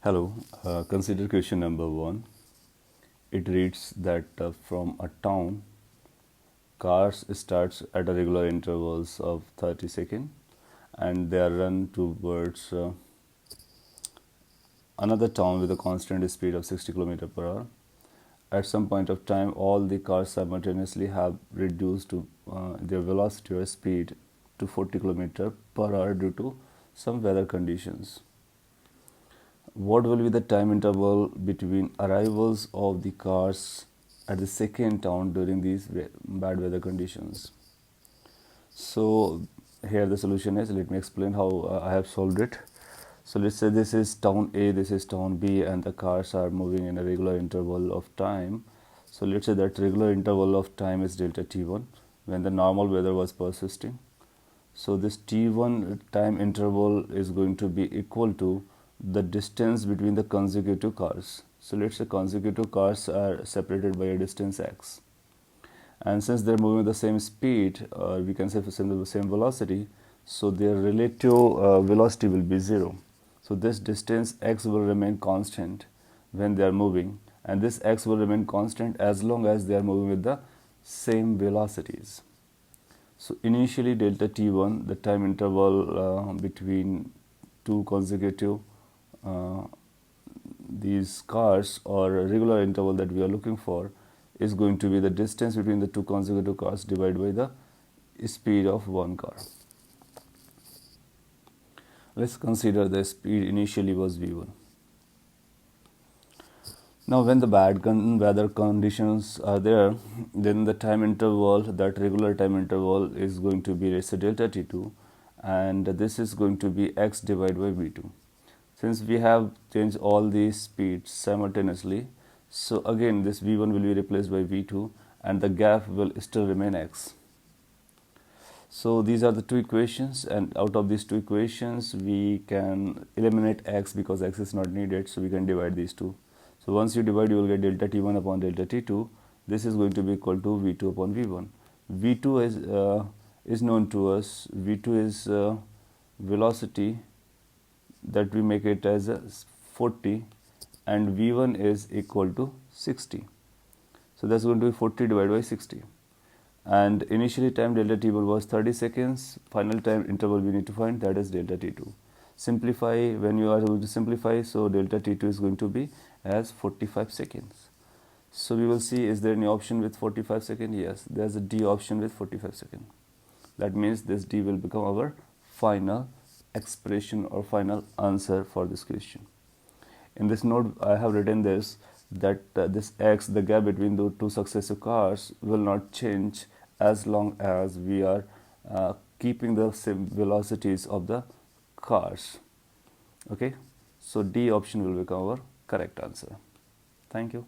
Hello, consider question number 1. It reads that from a town, cars starts at a regular intervals of 30 seconds and they are run towards another town with a constant speed of 60 km per hour. At some point of time, all the cars simultaneously have reduced to their velocity or speed to 40 km per hour due to some weather conditions. What will be the time interval between arrivals of the cars at the second town during these bad weather conditions? So here the solution is, let me explain how I have solved it. So let's say this is town A, this is town B, and the cars are moving in a regular interval of time. So let's say that regular interval of time is delta t1 when the normal weather was persisting. So this t1 time interval is going to be equal to the distance between the consecutive cars. So let's say consecutive cars are separated by a distance x, and since they're moving the same speed, we can say the same velocity, so their relative velocity will be 0. So this distance x will remain constant when they are moving, and this x will remain constant as long as they are moving with the same velocities. So initially delta t1, the time interval between two consecutive these cars, or a regular interval that we are looking for, is going to be the distance between the two consecutive cars divided by the speed of one car. Let's consider the speed initially was v1. Now when the bad weather conditions are there, then the time interval, that regular time interval, is going to be, let's say, delta t2, and this is going to be x divided by v2. Since we have changed all these speeds simultaneously, so again this v1 will be replaced by v2 and the gap will still remain x. So these are the two equations, and out of these two equations we can eliminate x because x is not needed, so we can divide these two. So once you divide, you will get delta t1 upon delta t2. This is going to be equal to v2 upon v1. v2 is known to us. v2 is velocity, that we make it as 40, and v1 is equal to 60. So that's going to be 40 divided by 60. And initially time delta t1 was 30 seconds. Final time interval we need to find, that is delta t2. Simplify, when you are going to simplify, so delta t2 is going to be as 45 seconds. So we will see, is there any option with 45 seconds? Yes, there's a D option with 45 seconds. That means this D will become our final expression or final answer for this question. In this note, I have written this, that this x, the gap between the two successive cars, will not change as long as we are keeping the same velocities of the cars. Okay, so D option will become our correct answer. Thank you.